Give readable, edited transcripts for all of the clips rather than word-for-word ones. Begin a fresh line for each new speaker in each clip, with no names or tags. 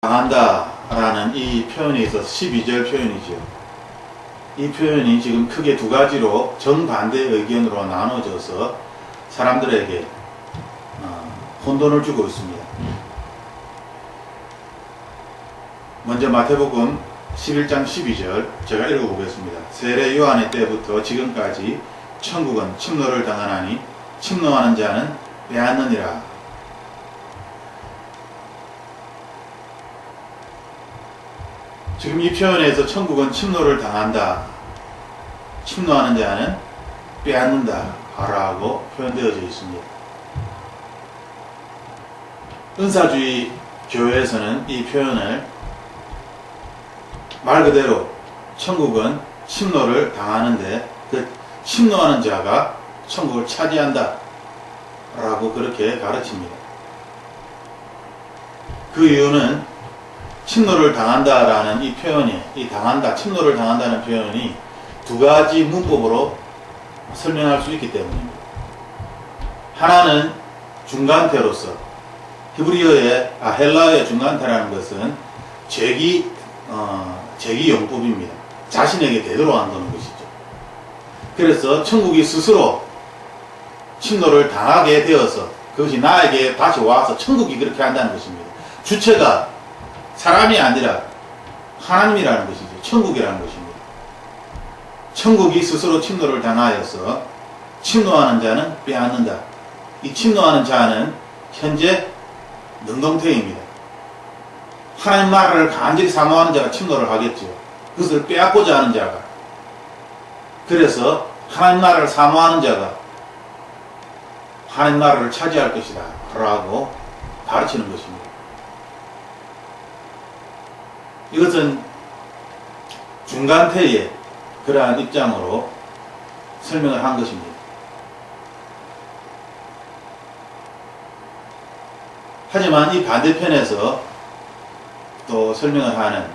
당한다 라는 이 표현에 있어서 12절 표현이죠. 이 표현이 지금 크게 두 가지로 정반대 의견으로 나눠져서 사람들에게 혼돈을 주고 있습니다. 먼저 마태복음 11장 12절 제가 읽어보겠습니다. 세례 요한의 때부터 지금까지 천국은 침노를 당하나니 침노하는 자는 빼앗느니라. 지금 이 표현에서 천국은 침노를 당한다, 침노하는 자는 빼앗는다 라고 표현되어져 있습니다. 은사주의 교회에서는 이 표현을 말 그대로 천국은 침노를 당하는데 그 침노하는 자가 천국을 차지한다 라고 그렇게 가르칩니다. 그 이유는 침노를 당한다라는 이 표현이, 이 당한다, 침노를 당한다는 표현이 두 가지 문법으로 설명할 수 있기 때문입니다. 하나는 중간태로서, 헬라어의 중간태라는 것은 제기용법입니다. 자신에게 되돌아간다는 것이죠. 그래서 천국이 스스로 침노를 당하게 되어서 그것이 나에게 다시 와서 천국이 그렇게 한다는 것입니다. 주체가 사람이 아니라 하나님이라는 것이죠. 천국이라는 것입니다. 천국이 스스로 침노를 당하여서 침노하는 자는 빼앗는다. 이 침노하는 자는 현재 능동태입니다. 하나님 나라를 간절히 사모하는 자가 침노를 하겠죠. 그것을 빼앗고자 하는 자가. 그래서 하나님 나라를 사모하는 자가 하나님 나라를 차지할 것이다 라고 가르치는 것입니다. 이것은 중간태의 그러한 입장으로 설명을 한 것입니다. 하지만 이 반대편에서 또 설명을 하는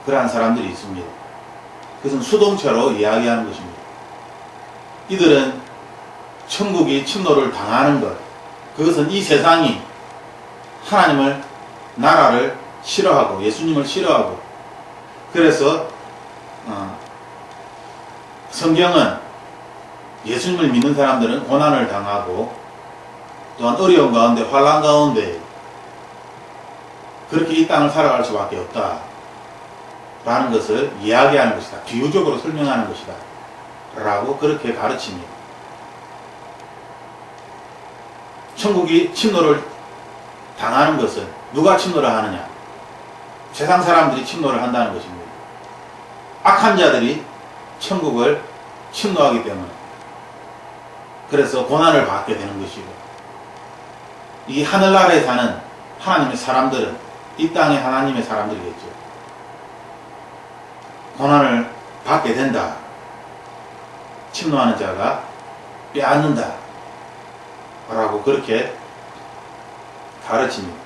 그러한 사람들이 있습니다. 그것은 수동체로 이야기하는 것입니다. 이들은 천국이 침노를 당하는 것, 그것은 이 세상이 하나님을, 나라를 싫어하고 예수님을 싫어하고, 그래서 성경은 예수님을 믿는 사람들은 고난을 당하고 또한 어려운 가운데, 환난 가운데 그렇게 이 땅을 살아갈 수밖에 없다 라는 것을 이야기하는 것이다, 비유적으로 설명하는 것이다 라고 그렇게 가르칩니다. 천국이 침노를 당하는 것은 누가 침노를 하느냐? 세상 사람들이 침노를 한다는 것입니다. 악한 자들이 천국을 침노하기 때문에, 그래서 고난을 받게 되는 것이고, 이 하늘나라에 사는 하나님의 사람들은 이 땅의 하나님의 사람들이겠죠. 고난을 받게 된다. 침노하는 자가 빼앗는다 라고 그렇게 가르칩니다.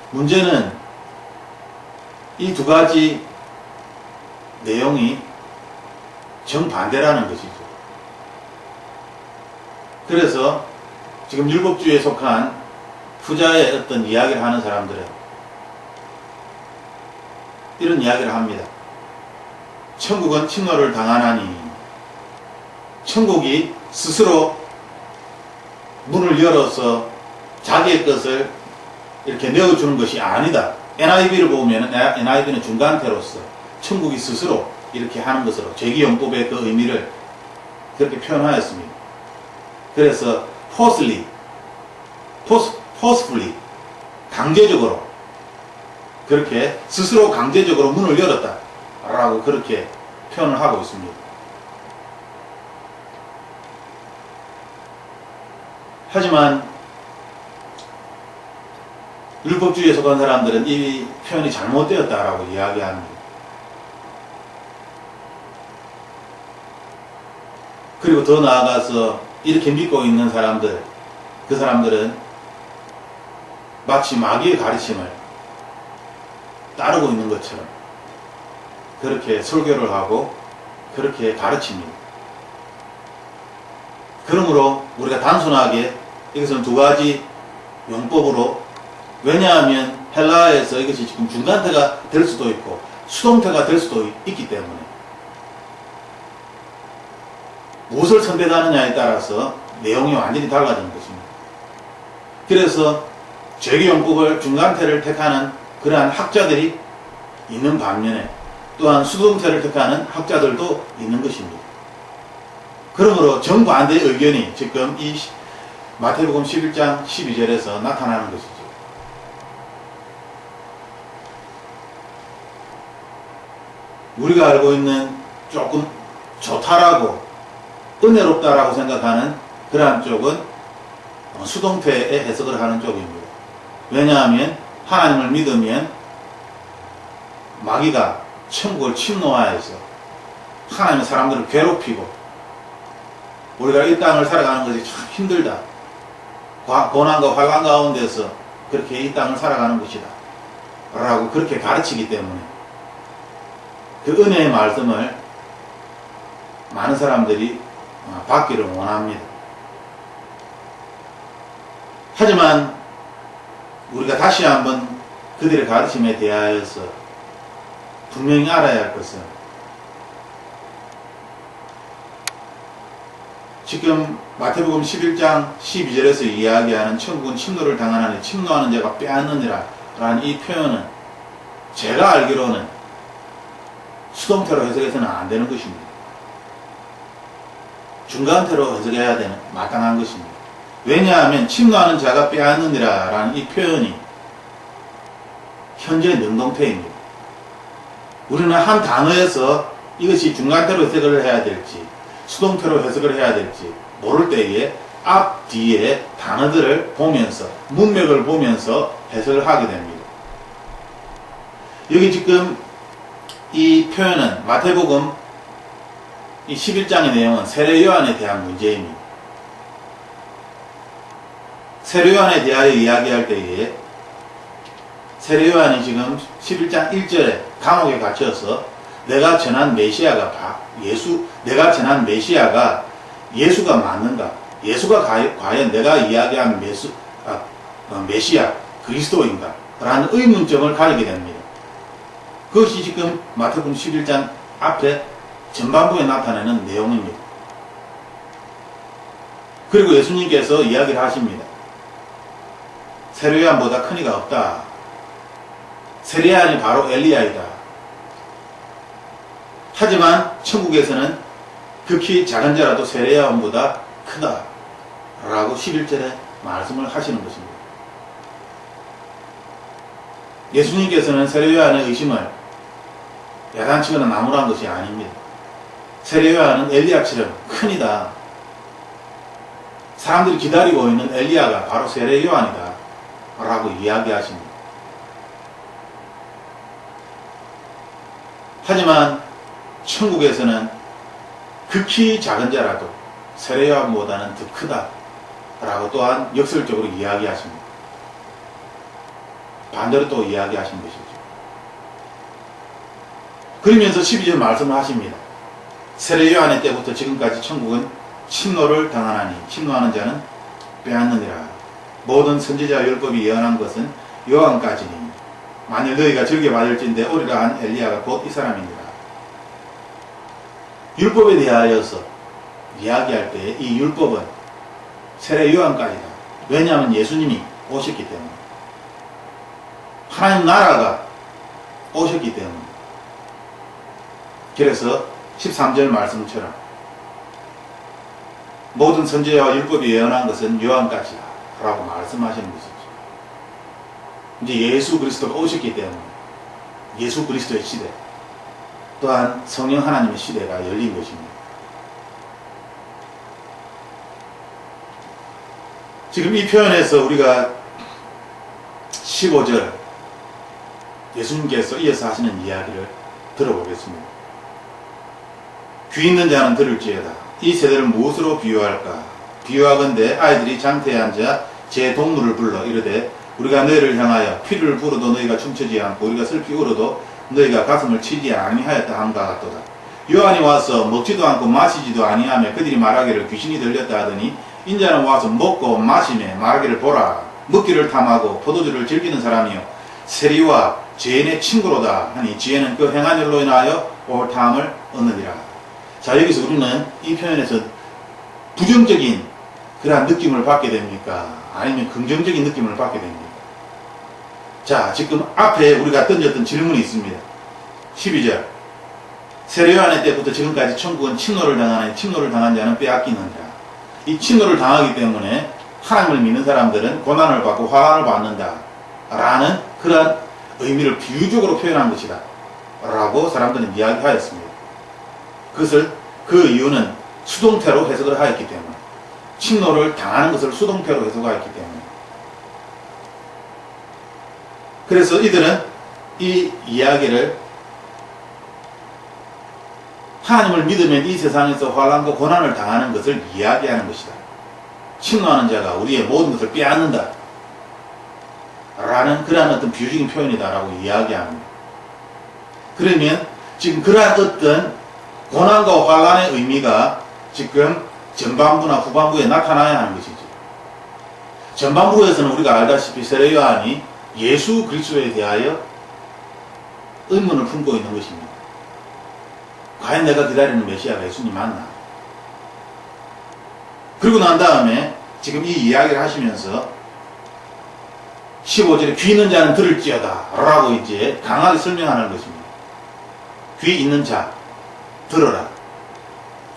문제는 이 두 가지 내용이 정반대라는 것이죠. 그래서 지금 율법주의에 속한 후자의 어떤 이야기를 하는 사람들은 이런 이야기를 합니다. 천국은 침노를 당하나니 천국이 스스로 문을 열어서 자기의 것을 이렇게 내어주는 것이 아니다. NIV를 보면 NIV는 중간태로서 천국이 스스로 이렇게 하는 것으로 제기용법의 그 의미를 그렇게 표현하였습니다. 그래서 forcefully, 강제적으로, 그렇게 스스로 강제적으로 문을 열었다 라고 그렇게 표현을 하고 있습니다. 하지만 율법주의에 속한 사람들은 이 표현이 잘못되었다라고 이야기합니다. 그리고 더 나아가서 이렇게 믿고 있는 사람들, 그 사람들은 마치 마귀의 가르침을 따르고 있는 것처럼 그렇게 설교를 하고 그렇게 가르칩니다. 그러므로 우리가 단순하게 이것은 두 가지 용법으로, 왜냐하면 헬라에서 이것이 지금 중간태가 될 수도 있고 수동태가 될 수도 있기 때문에 무엇을 선택하느냐에 따라서 내용이 완전히 달라지는 것입니다. 그래서 죄기용법을 중간태를 택하는 그러한 학자들이 있는 반면에 또한 수동태를 택하는 학자들도 있는 것입니다. 그러므로 정반대의 의견이 지금 이 마태복음 11장 12절에서 나타나는 것이죠. 우리가 알고 있는 조금 좋다라고 은혜롭다라고 생각하는 그러한 쪽은 수동태의 해석을 하는 쪽입니다. 왜냐하면 하나님을 믿으면 마귀가 천국을 침노하여서 하나님의 사람들을 괴롭히고 우리가 이 땅을 살아가는 것이 참 힘들다. 고난과 환난 가운데서 그렇게 이 땅을 살아가는 것이다. 라고 그렇게 가르치기 때문에 그 은혜의 말씀을 많은 사람들이 받기를 원합니다. 하지만 우리가 다시 한번 그들의 가르침에 대하여서 분명히 알아야 할 것은 지금 마태복음 11장 12절에서 이야기하는 천국은 침노를 당하나니 침노하는 자가 빼앗느니라 라는 이 표현은 제가 알기로는 수동태로 해석해서는 안 되는 것입니다. 중간태로 해석해야 되는 마땅한 것입니다. 왜냐하면 침노하는 자가 빼앗느니라 라는 이 표현이 현재 능동태입니다. 우리는 한 단어에서 이것이 중간태로 해석을 해야 될지 수동태로 해석을 해야 될지 모를 때에 앞 뒤에 단어들을 보면서 문맥을 보면서 해석을 하게 됩니다. 여기 지금 이 표현은 마태복음 이 11장의 내용은 세례 요한에 대한 문제입니다. 세례 요한에 대하여 이야기할 때에 세례 요한이 지금 11장 1절에 감옥에 갇혀서 내가 전한 메시아가 예수가 맞는가? 예수가 과연 내가 이야기한 메시아 그리스도인가? 라는 의문점을 가지게 됩니다. 그것이 지금 마태복음 11장 앞에 전반부에 나타나는 내용입니다. 그리고 예수님께서 이야기를 하십니다. 세례 요한보다 큰 이가 없다. 세례 요한이 바로 엘리야이다. 하지만 천국에서는 극히 작은 자라도 세례 요한보다 크다. 라고 11절에 말씀을 하시는 것입니다. 예수님께서는 세례 요한의 의심을 야단치거나 나무란 것이 아닙니다. 세례 요한은 엘리야처럼 큰이다. 사람들이 기다리고 있는 엘리야가 바로 세례 요한이다. 라고 이야기하십니다. 하지만 천국에서는 극히 작은 자라도 세례 요한보다는 더 크다. 라고 또한 역설적으로 이야기하십니다. 반대로 또 이야기하신 것이죠. 그러면서 12절 말씀을 하십니다. 세례 요한의 때부터 지금까지 천국은 침노를 당하나니 침노하는 자는 빼앗느니라. 모든 선지자 율법이 예언한 것은 요한까지니 만일 너희가 즐겨 받을진대 오리라 한 엘리야가 곧 이 사람이니라. 율법에 대하여서 이야기할 때 이 율법은 세례 요한까지다. 왜냐하면 예수님이 오셨기 때문에 하나님 나라가 오셨기 때문에. 그래서 13절 말씀처럼 모든 선지자와 율법이 예언한 것은 요한까지다 라고 말씀하시는 것이죠. 이제 예수 그리스도가 오셨기 때문에 예수 그리스도의 시대 또한 성령 하나님의 시대가 열린 것입니다. 지금 이 표현에서 우리가 15절 예수님께서 이어서 하시는 이야기를 들어보겠습니다. 귀 있는 자는 들을지어다. 이 세대를 무엇으로 비유할까? 비유하건대 아이들이 장터에 앉아 제 동물을 불러 이르되 우리가 너희를 향하여 피를 부어도 너희가 춤추지 않고 우리가 슬피 울어도 너희가 가슴을 치지 아니하였다 한가 같도다. 요한이 와서 먹지도 않고 마시지도 아니하며 그들이 말하기를 귀신이 들렸다 하더니 인자는 와서 먹고 마시며 말하기를 보라. 먹기를 탐하고 포도주를 즐기는 사람이요 세리와 죄인의 친구로다 하니 지혜는 그 행한 일로 인하여 옳다함을 얻느니라. 자, 여기서 우리는 이 표현에서 부정적인 그러한 느낌을 받게 됩니까? 아니면 긍정적인 느낌을 받게 됩니까? 자, 지금 앞에 우리가 던졌던 질문이 있습니다. 12절. 세례요한의 때부터 지금까지 천국은 침노를 당하는 침노를 당한 자는 빼앗기는 자. 이 침노를 당하기 때문에 하나님을 믿는 사람들은 고난을 받고 환난을 받는다 라는 그런 의미를 비유적으로 표현한 것이다 라고 사람들은 이야기하였습니다. 그것을 그 이유는 수동태로 해석을 하였기 때문에, 침노를 당하는 것을 수동태로 해석하였기 때문에. 그래서 이들은 이 이야기를 하나님을 믿으면 이 세상에서 환난과 고난을 당하는 것을 이야기하는 것이다. 침노하는 자가 우리의 모든 것을 빼앗는다 라는 그러한 어떤 비유적인 표현이다 라고 이야기합니다. 그러면 지금 그러한 어떤 고난과 환난의 의미가 지금 전반부나 후반부에 나타나야 하는 것이죠. 전반부에서는 우리가 알다시피 세례요한이 예수 그리스도에 대하여 의문을 품고 있는 것입니다. 과연 내가 기다리는 메시아가 예수님 맞나? 그리고 난 다음에 지금 이 이야기를 하시면서 15절에 귀 있는 자는 들을지어다 라고 이제 강하게 설명하는 것입니다. 귀 있는 자 들어라.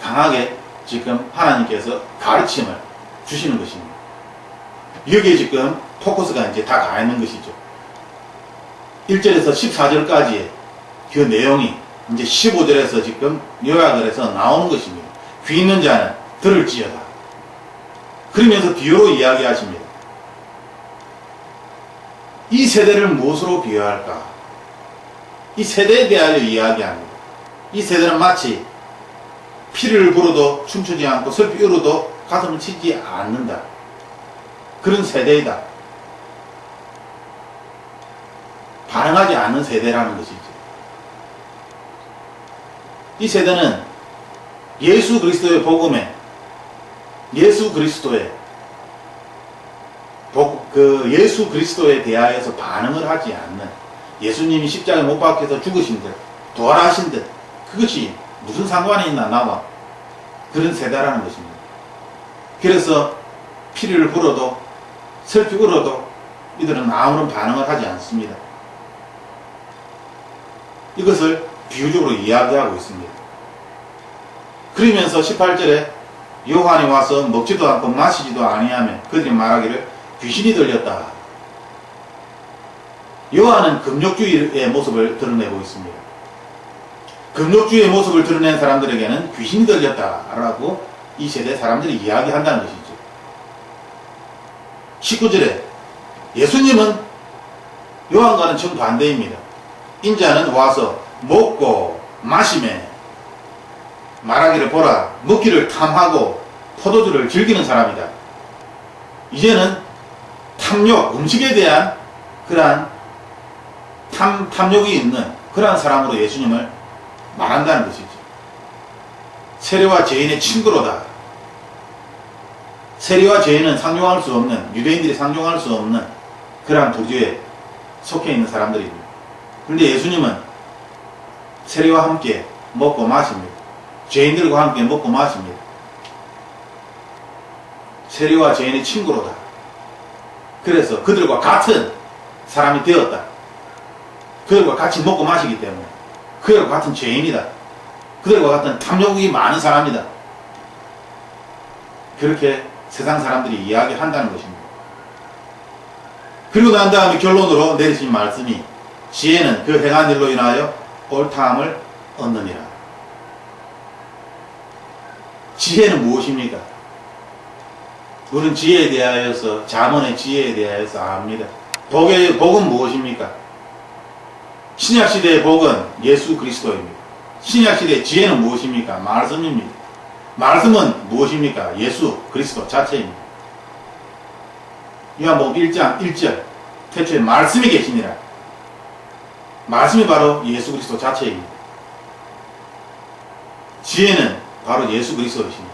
강하게 지금 하나님께서 가르침을 주시는 것입니다. 여기에 지금 포커스가 이제 다 가 있는 것이죠. 1절에서 14절까지의 그 내용이 이제 15절에서 지금 요약을 해서 나오는 것입니다. 귀 있는 자는 들을지어다. 그러면서 비유로 이야기하십니다. 이 세대를 무엇으로 비유할까? 이 세대에 대하여 이야기합니다. 이 세대는 마치 피를 불어도 춤추지 않고 슬피 울어도 가슴을 치지 않는다. 그런 세대이다. 반응하지 않는 세대라는 것이죠. 이 세대는 예수 그리스도의 복음에, 예수 그리스도의 예수 그리스도에 대하여서 반응을 하지 않는, 예수님이 십자가에 못 박혀서 죽으신 듯, 부활하신 듯, 그것이 무슨 상관이 있나 나와, 그런 세대라는 것입니다. 그래서 피를 불어도 슬피 울어도 이들은 아무런 반응을 하지 않습니다. 이것을 비유적으로 이야기하고 있습니다. 그러면서 18절에 요한이 와서 먹지도 않고 마시지도 아니하며 그들이 말하기를 귀신이 들렸다. 요한은 금욕주의의 모습을 드러내고 있습니다. 금욕주의의 모습을 드러낸 사람들에게는 귀신이 들렸다라고 이 세대 사람들이 이야기한다는 것이죠. 19절에 예수님은 요한과는 정반대입니다. 인자는 와서 먹고 마시매 말하기를 보라, 먹기를 탐하고 포도주를 즐기는 사람이다. 이제는 탐욕, 음식에 대한 그러한 탐욕이 있는 그러한 사람으로 예수님을 말한다는 것이죠. 세례와 죄인의 친구로다. 세례와 죄인은 상종할 수 없는, 유대인들이 상종할 수 없는 그러한 부류에 속해 있는 사람들입니다. 그런데 예수님은 세례와 함께 먹고 마십니다. 죄인들과 함께 먹고 마십니다. 세례와 죄인의 친구로다. 그래서 그들과 같은 사람이 되었다. 그들과 같이 먹고 마시기 때문에 그들과 같은 죄인이다. 그들과 같은 탐욕이 많은 사람이다. 그렇게 세상 사람들이 이야기한다는 것입니다. 그리고 난 다음에 결론으로 내리신 말씀이 지혜는 그 행한 일로 인하여 옳다함을 얻느니라. 지혜는 무엇입니까? 우리는 지혜에 대하여서, 잠언의 지혜에 대하여서 압니다. 복은 무엇입니까? 신약시대의 복은 예수 그리스도입니다. 신약시대의 지혜는 무엇입니까? 말씀입니다. 말씀은 무엇입니까? 예수 그리스도 자체입니다. 요한복음 1장 1절 태초에 말씀이 계시니라. 말씀이 바로 예수 그리스도 자체입니다. 지혜는 바로 예수 그리스도이십니다.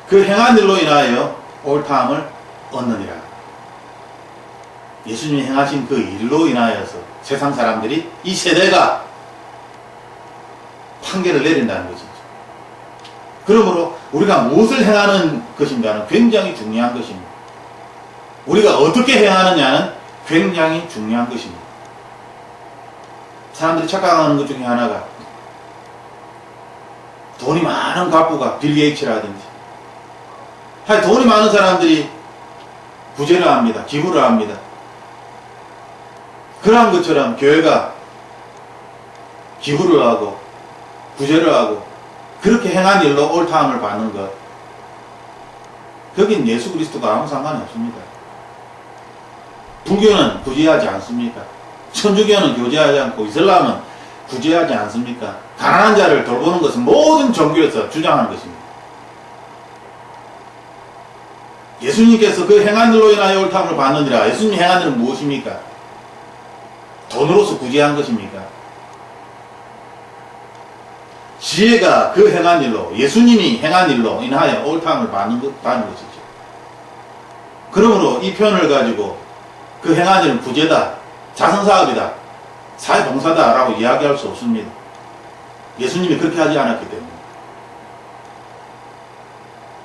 그 행한 일로 인하여 옳다함을 얻느니라. 예수님이 행하신 그 일로 인하여서 세상 사람들이 이 세대가 판결을 내린다는 것이죠. 그러므로 우리가 무엇을 행하는 것인가는 굉장히 중요한 것입니다. 우리가 어떻게 행하느냐는 굉장히 중요한 것입니다. 사람들이 착각하는 것 중에 하나가 돈이 많은 갑부가 빌 게이츠라든지 돈이 많은 사람들이 구제를 합니다. 기부를 합니다. 그런 것처럼 교회가 기부를 하고 구제를 하고 그렇게 행한 일로 옳다함을 받는 것, 거긴 예수 그리스도가 아무 상관이 없습니다. 불교는 구제하지 않습니까? 천주교는 구제하지 않고 이슬람은 구제하지 않습니까? 가난한 자를 돌보는 것은 모든 종교에서 주장하는 것입니다. 예수님께서 그 행한 일로 인하여 옳다함을 받느니라. 예수님이 행한 일은 무엇입니까? 돈으로서 구제한 것입니까? 지혜가 그 행한 일로, 예수님이 행한 일로 인하여 옳다함을 받는 것이죠. 그러므로 이 표현을 가지고 그 행한 일은 구제다, 자선사업이다, 사회봉사다 라고 이야기할 수 없습니다. 예수님이 그렇게 하지 않았기 때문에.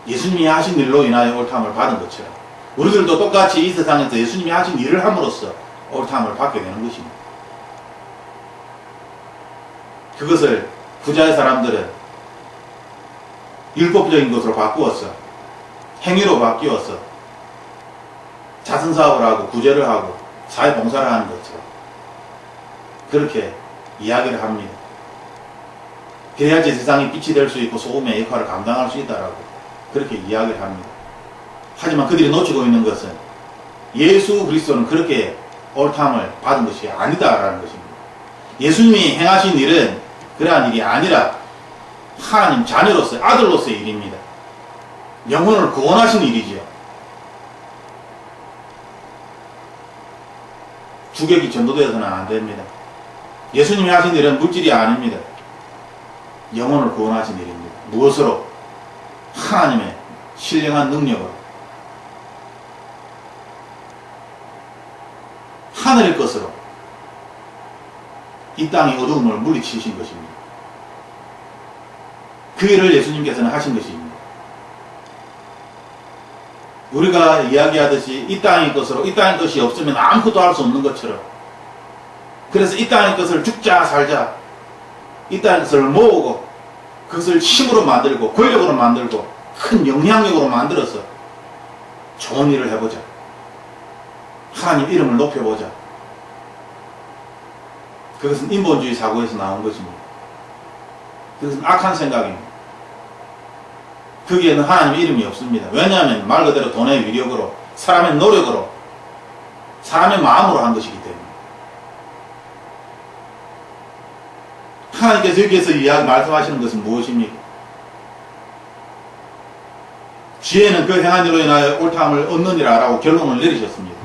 예수님이 하신 일로 인하여 옳다함을 받은 것처럼 우리들도 똑같이 이 세상에서 예수님이 하신 일을 함으로써 옳다함을 받게 되는 것입니다. 그것을 부자의 사람들은 율법적인 것으로 바꾸었어. 행위로 바뀌었어. 자선사업을 하고 구제를 하고 사회봉사를 하는 것처럼 그렇게 이야기를 합니다. 그래야지 세상이 빛이 될 수 있고 소금의 역할을 감당할 수 있다라고 그렇게 이야기를 합니다. 하지만 그들이 놓치고 있는 것은 예수 그리스도는 그렇게 옳다함을 받은 것이 아니다라는 것입니다. 예수님이 행하신 일은 그러한 일이 아니라 하나님 자녀로서의 아들로서의 일입니다. 영혼을 구원하신 일이지요. 주객이 전도되어서는 안 됩니다. 예수님이 하신 일은 물질이 아닙니다. 영혼을 구원하신 일입니다. 무엇으로? 하나님의 신령한 능력으로. 하늘의 것으로 이 땅의 어두움을 물리치신 것입니다. 그 일을 예수님께서는 하신 것입니다. 우리가 이야기하듯이 이 땅의 것으로, 이 땅의 것이 없으면 아무것도 할 수 없는 것처럼, 그래서 이 땅의 것을 죽자 살자, 이 땅의 것을 모으고 그것을 힘으로 만들고 권력으로 만들고 큰 영향력으로 만들어서 좋은 일을 해보자, 하나님 이름을 높여보자. 그것은 인본주의 사고에서 나온 것입니다. 그것은 악한 생각입니다. 거기에는 하나님의 이름이 없습니다. 왜냐하면 말 그대로 돈의 위력으로, 사람의 노력으로, 사람의 마음으로 한 것이기 때문에. 하나님께서 여기에서 말씀하시는 것은 무엇입니까? 지혜는 그 행한 일로 인하여 옳다함을 얻느니라 라고 결론을 내리셨습니다.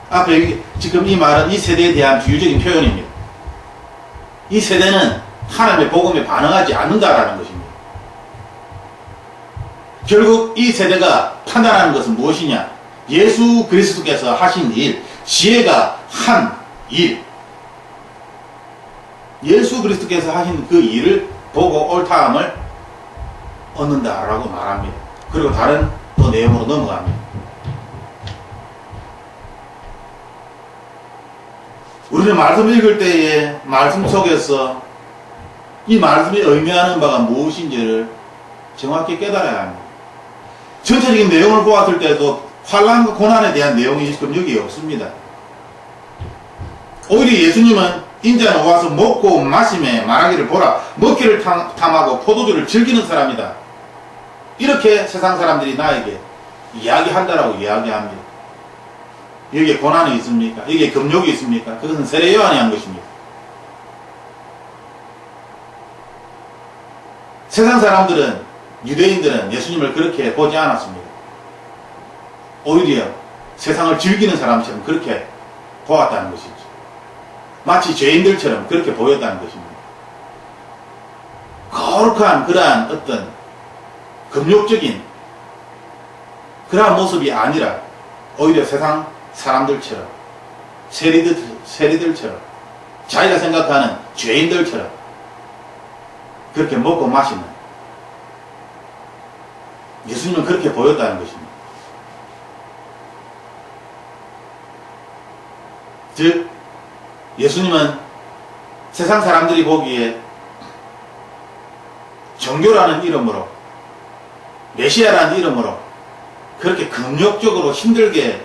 앞에 지금 이 말은 이 세대에 대한 비유적인 표현입니다. 이 세대는 하나님의 복음에 반응하지 않는다라는 것입니다. 결국 이 세대가 판단하는 것은 무엇이냐? 예수 그리스도께서 하신 일, 지혜가 한 일, 예수 그리스도께서 하신 그 일을 보고 옳다함을 얻는다라고 말합니다. 그리고 다른 또 내용으로 넘어갑니다. 우리는 말씀을 읽을 때에 말씀 속에서 이 말씀이 의미하는 바가 무엇인지를 정확히 깨달아야 합니다. 전체적인 내용을 보았을 때도 환난과 고난에 대한 내용이 지금 여기 없습니다. 오히려 예수님은 인자는 와서 먹고 마심에 말하기를 보라, 먹기를 탐하고 포도주를 즐기는 사람이다. 이렇게 세상 사람들이 나에게 이야기한다라고 이야기합니다. 여기에 고난이 있습니까? 여기에 금욕이 있습니까? 그것은 세례 요한이 한 것입니다. 세상 사람들은, 유대인들은 예수님을 그렇게 보지 않았습니다. 오히려 세상을 즐기는 사람처럼 그렇게 보았다는 것이죠. 마치 죄인들처럼 그렇게 보였다는 것입니다. 거룩한 그러한 어떤 금욕적인 그러한 모습이 아니라 오히려 세상 사람들처럼 세리들처럼 자기가 생각하는 죄인들처럼 그렇게 먹고 마시는, 예수님은 그렇게 보였다는 것입니다. 즉 예수님은 세상 사람들이 보기에 종교라는 이름으로, 메시아라는 이름으로 그렇게 금욕적으로 힘들게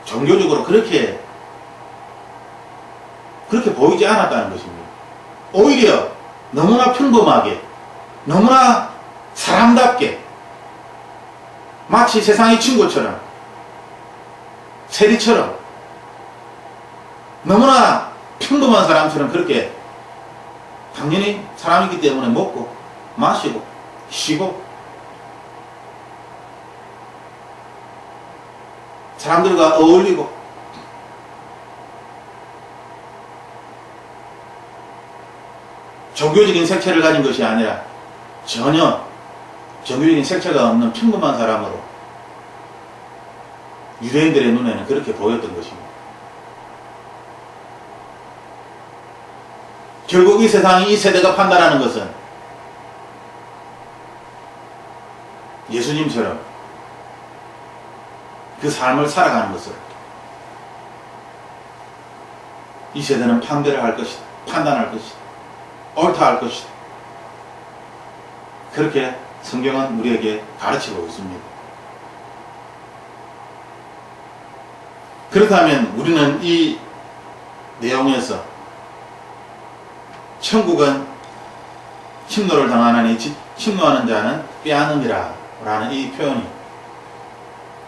종교적으로 그렇게 보이지 않았다는 것입니다. 오히려 너무나 평범하게, 너무나 사람답게, 마치 세상의 친구처럼, 세리처럼, 너무나 평범한 사람처럼 그렇게 당연히 사람이기 때문에 먹고 마시고 쉬고 사람들과 어울리고 종교적인 색채를 가진 것이 아니라 전혀 종교적인 색채가 없는 평범한 사람으로 유대인들의 눈에는 그렇게 보였던 것입니다. 결국 이 세상이, 이 세대가 판단하는 것은 예수님처럼 그 삶을 살아가는 것을 이 세대는 판별을 할 것이다, 판단할 것이다, 옳다 할 것이다. 그렇게 성경은 우리에게 가르치고 있습니다. 그렇다면 우리는 이 내용에서 천국은 침노를 당하나니 침노하는 자는 빼앗느니라 라는 이 표현이,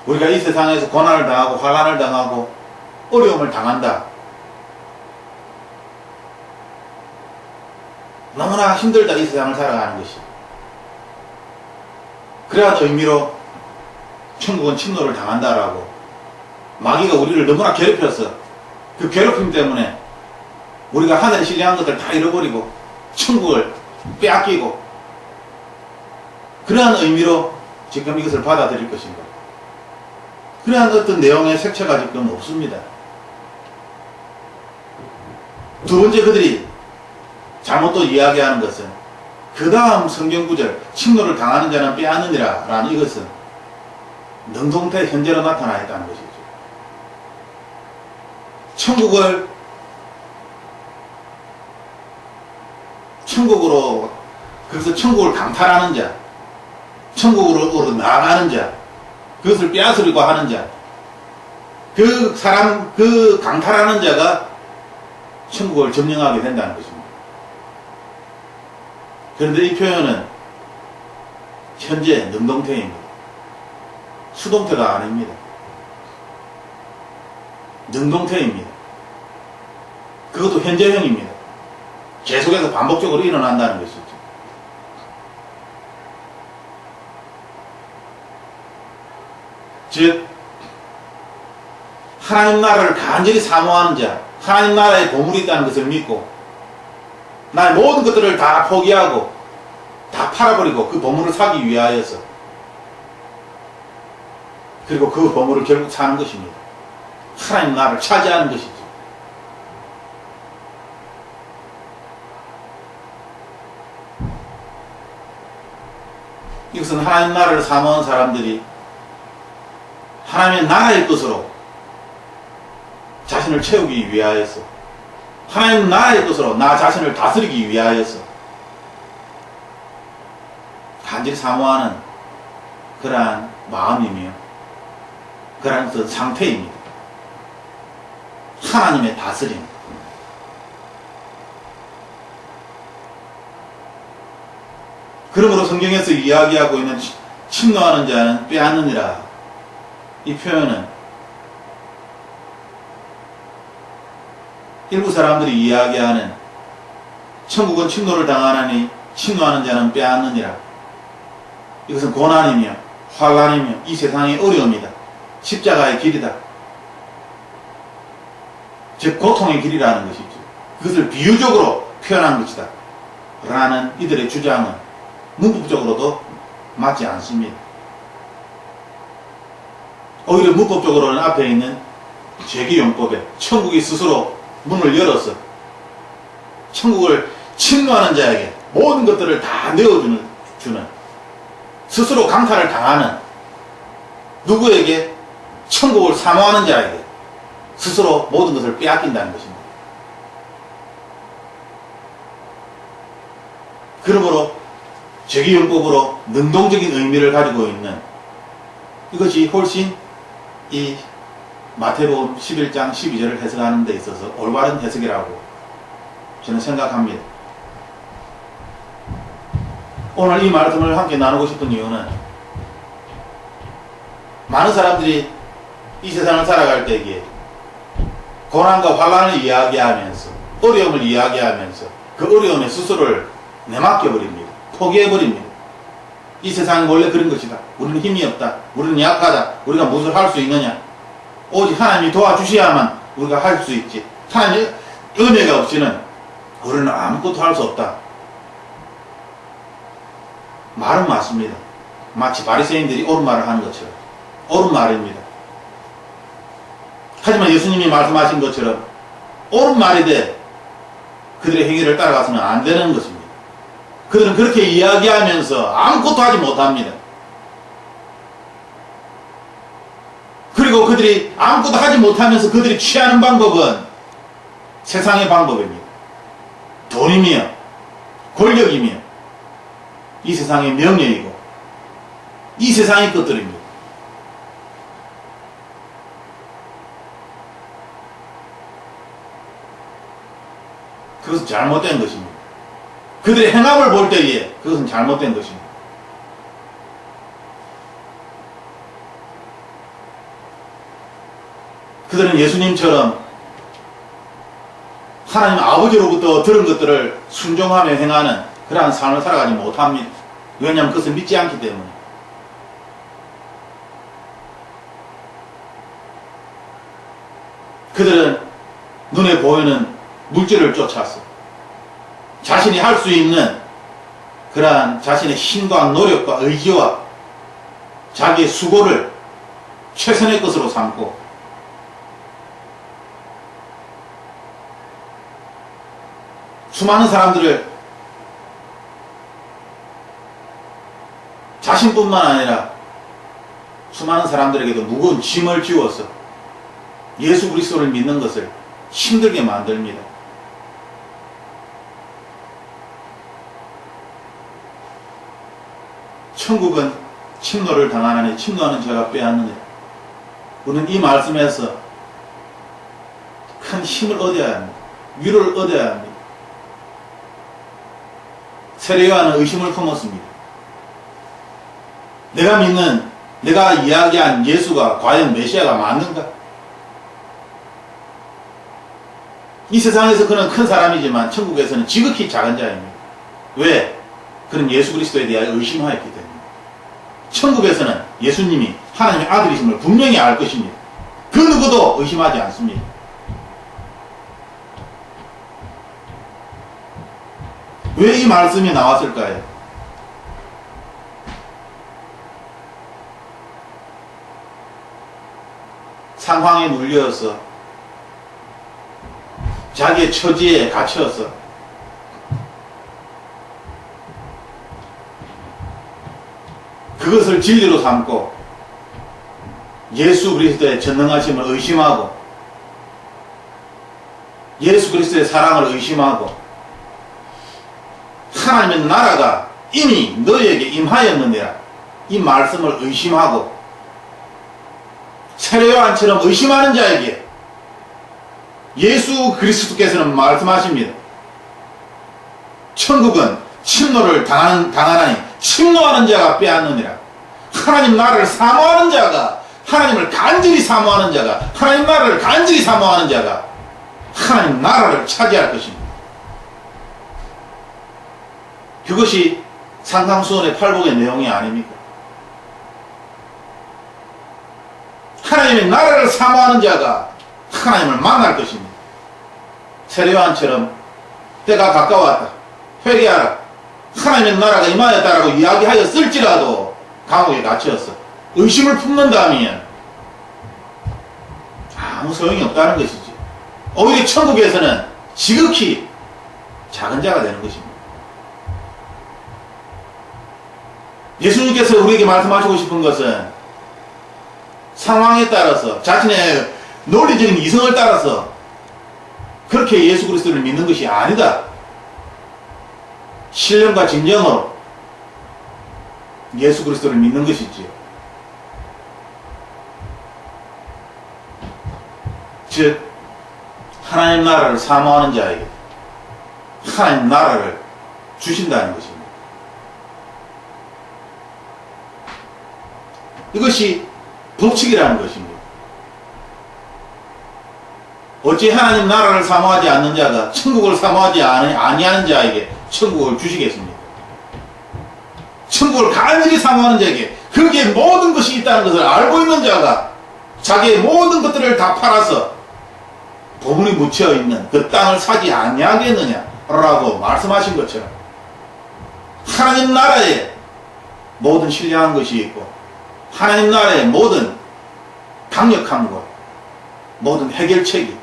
우리가 이 세상에서 고난을 당하고 환난을 당하고 어려움을 당한다, 너무나 힘들다 이 세상을 살아가는 것이, 그러한 의미로 천국은 침노를 당한다라고, 마귀가 우리를 너무나 괴롭혀서 그 괴롭힘 때문에 우리가 하늘에 신뢰한 것들 다 잃어버리고 천국을 빼앗기고, 그러한 의미로 지금 이것을 받아들일 것인가, 그러한 어떤 내용의 색채가 지금 없습니다. 두 번째, 그들이 잘못 또 이야기하는 것은 그 다음 성경 구절 침노를 당하는 자는 빼앗느니라 라는 이것은 능동태 현재로 나타나 있다는 것이죠. 천국으로, 그래서 천국을 강탈하는 자, 천국으로 나아가는 자, 그것을 빼앗으려고 하는 자, 그 사람, 그 강탈하는 자가 천국을 점령하게 된다는 것입니다. 그런데 이 표현은 현재 능동태입니다. 수동태가 아닙니다. 능동태입니다. 그것도 현재형입니다. 계속해서 반복적으로 일어난다는 것이죠. 즉 하나님 나라를 간절히 사모하는 자, 하나님 나라에 보물이 있다는 것을 믿고 나의 모든 것들을 다 포기하고 다 팔아버리고 그 보물을 사기 위하여서, 그리고 그 보물을 결국 사는 것입니다. 하나님 나라를 차지하는 것이죠. 이것은 하나님 나라를 사모하는 사람들이 하나님의 나라의 뜻으로 자신을 채우기 위하여서, 하나님 나라의 뜻으로 나 자신을 다스리기 위하여서 간절히 사모하는 그러한 마음이며 그러한 어떤 상태입니다. 하나님의 다스림. 그러므로 성경에서 이야기하고 있는 침노하는 자는 빼앗느니라, 이 표현은 일부 사람들이 이야기하는 천국은 침노를 당하나니 침노하는 자는 빼앗느니라, 이것은 고난이며 환난이며 이 세상의 어려움이다, 십자가의 길이다, 즉 고통의 길이라는 것이죠. 그것을 비유적으로 표현한 것이다 라는 이들의 주장은 문법적으로도 맞지 않습니다. 오히려 문법적으로는 앞에 있는 죄기용법에 천국이 스스로 문을 열어서 천국을 침노하는 자에게 모든 것들을 다 내어주는 스스로 강탈을 당하는 누구에게? 천국을 사모하는 자에게 스스로 모든 것을 빼앗긴다는 것입니다. 그러므로 죄기용법으로 능동적인 의미를 가지고 있는 이것이 훨씬 이 마태복음 11장 12절을 해석하는 데 있어서 올바른 해석이라고 저는 생각합니다. 오늘 이 말씀을 함께 나누고 싶은 이유는 많은 사람들이 이 세상을 살아갈 때에 고난과 환난을 이야기하면서 어려움을 이야기하면서 그 어려움의 스스로를 내맡겨버립니다. 포기해버립니다. 이 세상은 원래 그런 것이다. 우리는 힘이 없다. 우리는 약하다. 우리가 무엇을 할 수 있느냐. 오직 하나님이 도와주셔야만 우리가 할 수 있지. 하나님의 은혜가 없이는 우리는 아무것도 할 수 없다. 말은 맞습니다. 마치 바리새인들이 옳은 말을 하는 것처럼 옳은 말입니다. 하지만 예수님이 말씀하신 것처럼 옳은 말이되 그들의 행위를 따라가서는 안 되는 것입니다. 그들은 그렇게 이야기하면서 아무것도 하지 못합니다. 그리고 그들이 아무것도 하지 못하면서 그들이 취하는 방법은 세상의 방법입니다. 돈이며 권력이며 이 세상의 명예이고 이 세상의 것들입니다. 그것은 잘못된 것입니다. 그들의 행함을 볼 때에 그것은 잘못된 것입니다. 그들은 예수님처럼 하나님 아버지로부터 들은 것들을 순종하며 행하는 그러한 삶을 살아가지 못합니다. 왜냐하면 그것을 믿지 않기 때문에. 그들은 눈에 보이는 물질을 쫓아서 자신이 할 수 있는 그러한 자신의 힘과 노력과 의지와 자기의 수고를 최선의 것으로 삼고 수많은 사람들을 자신뿐만 아니라 수많은 사람들에게도 무거운 짐을 지워서 예수 그리스도를 믿는 것을 힘들게 만듭니다. 천국은 침노를 당하나니 침노하는 자가 빼앗느냐. 우리는 이 말씀에서 큰 힘을 얻어야 합니다. 위로를 얻어야 합니다. 세례 요한은 의심을 품었습니다. 내가 믿는, 내가 이야기한 예수가 과연 메시아가 맞는가? 이 세상에서 그는 큰 사람이지만 천국에서는 지극히 작은 자입니다. 왜? 그는 예수 그리스도에 대하여 의심하였기 때문에. 천국에서는 예수님이 하나님의 아들이심을 분명히 알 것입니다. 그 누구도 의심하지 않습니다. 왜 이 말씀이 나왔을까요? 상황에 눌려서 자기의 처지에 갇혀서 그것을 진리로 삼고 예수 그리스도의 전능하심을 의심하고 예수 그리스도의 사랑을 의심하고 하나님의 나라가 이미 너희에게 임하였느니라 이 말씀을 의심하고 세례 요한처럼 의심하는 자에게 예수 그리스도께서는 말씀하십니다. 천국은 침노를 당하나니 침노하는 자가 빼앗느니라. 하나님 나라를 사모하는 자가, 하나님을 간절히 사모하는 자가, 하나님 나라를 간절히 사모하는 자가 하나님 나라를 차지할 것입니다. 그것이 상상수훈의 팔복의 내용이 아닙니까? 하나님의 나라를 사모하는 자가 하나님을 만날 것입니다. 세례 요한처럼 때가 가까웠다. 회개하라. 하나님의 나라가 임하였다라고 이야기하였을지라도 감옥에 갇혀서 의심을 품는다면 아무 소용이 없다는 것이지. 오히려 천국에서는 지극히 작은 자가 되는 것입니다. 예수님께서 우리에게 말씀하시고 싶은 것은 상황에 따라서 자신의 논리적인 이성을 따라서 그렇게 예수 그리스도를 믿는 것이 아니다. 신령과 진정으로 예수 그리스도를 믿는 것이지요. 즉 하나님 나라를 사모하는 자에게 하나님 나라를 주신다는 것입니다. 이것이 법칙이라는 것입니다. 어찌 하나님 나라를 사모하지 않는 자가 천국을 사모하지 아니하는 자에게 천국을 주시겠습니까? 천국을 간절히 사모하는 자에게 거기에 모든 것이 있다는 것을 알고 있는 자가 자기의 모든 것들을 다 팔아서 보물이 묻혀있는 그 땅을 사지 아니하겠느냐라고 말씀하신 것처럼 하나님 나라에 모든 신령한 것이 있고 하나님 나라의 모든 강력함과 모든 해결책이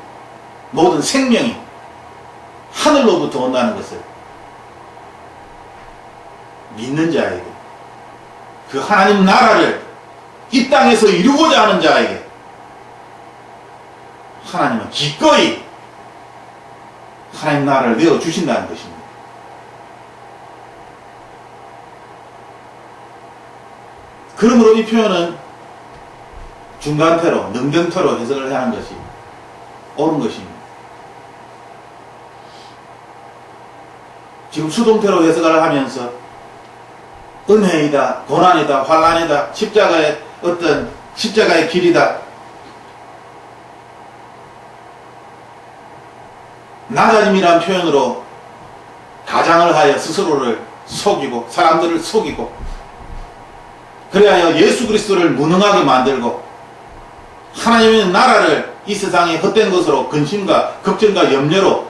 모든 생명이 하늘로부터 온다는 것을 믿는 자에게 그 하나님 나라를 이 땅에서 이루고자 하는 자에게 하나님은 기꺼이 하나님 나라를 내어주신다는 것입니다. 그러므로 이 표현은 중간태로, 능동태로 해석을 하는 것이 옳은 것입니다. 지금 수동태로 해석을 하면서 은혜이다, 고난이다, 환난이다, 십자가의 길이다, 낮아짐이란 표현으로 가장을 하여 스스로를 속이고 사람들을 속이고 그래야 예수 그리스도를 무능하게 만들고 하나님의 나라를 이 세상의 헛된 것으로 근심과 걱정과 염려로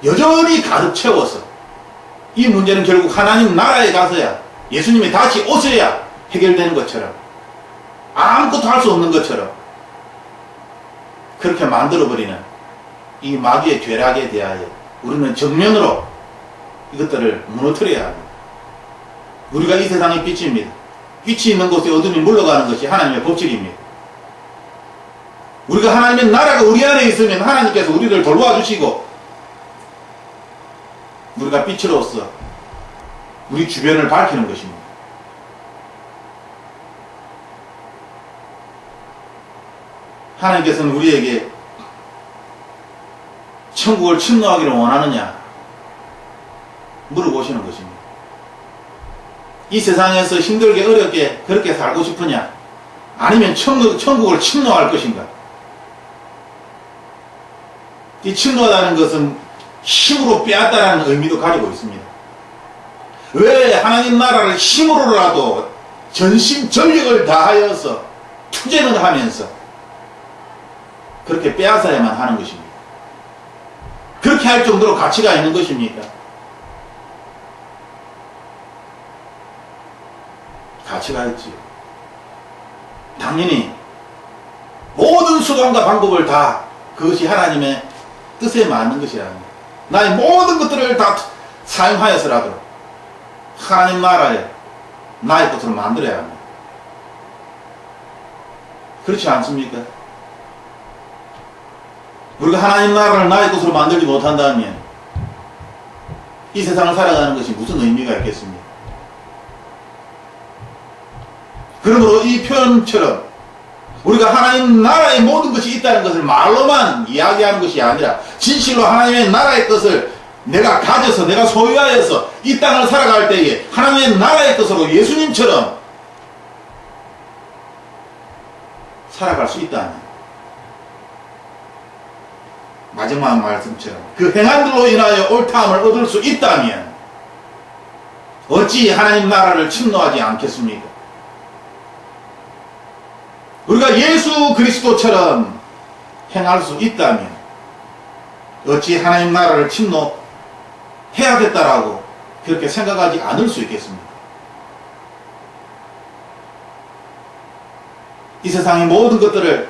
여전히 가득 채워서 이 문제는 결국 하나님 나라에 가서야 예수님이 다시 오셔야 해결되는 것처럼 아무것도 할 수 없는 것처럼 그렇게 만들어버리는 이 마귀의 죄락에 대하여 우리는 정면으로 이것들을 무너뜨려야 합니다. 우리가 이 세상의 빛입니다. 빛이 있는 곳에 어둠이 물러가는 것이 하나님의 법칙입니다. 우리가 하나님의 나라가 우리 안에 있으면 하나님께서 우리를 돌봐 주시고 우리가 빛으로서 우리 주변을 밝히는 것입니다. 하나님께서는 우리에게 천국을 침노하기를 원하느냐 물어보시는 것입니다. 이 세상에서 힘들게 어렵게 그렇게 살고 싶으냐 아니면 천국을 침노할 것인가. 이 침노하다는 것은 힘으로 빼앗다라는 의미도 가지고 있습니다. 왜 하나님 나라를 힘으로라도 전심전력을 다하여서 투쟁을 하면서 그렇게 빼앗아야만 하는 것입니다. 그렇게 할 정도로 가치가 있는 것입니까? 가치가 있지요. 당연히 모든 수단과 방법을 다 그것이 하나님의 뜻에 맞는 것이랍니다. 나의 모든 것들을 다 사용하여서라도 하나님 나라에 나의 것으로 만들어야 합니다. 그렇지 않습니까? 우리가 하나님 나라를 나의 것으로 만들지 못한다면 이 세상을 살아가는 것이 무슨 의미가 있겠습니까? 그러므로 이 표현처럼 우리가 하나님 나라의 모든 것이 있다는 것을 말로만 이야기하는 것이 아니라 진실로 하나님의 나라의 것을 내가 가져서 내가 소유하여서 이 땅을 살아갈 때에 하나님의 나라의 것으로 예수님처럼 살아갈 수 있다면 마지막 말씀처럼 그 행함들로 인하여 옳다함을 얻을 수 있다면 어찌 하나님 나라를 침노하지 않겠습니까? 우리가 예수 그리스도처럼 행할 수 있다면 어찌 하나님 나라를 침노해야겠다라고 그렇게 생각하지 않을 수 있겠습니까? 이 세상의 모든 것들을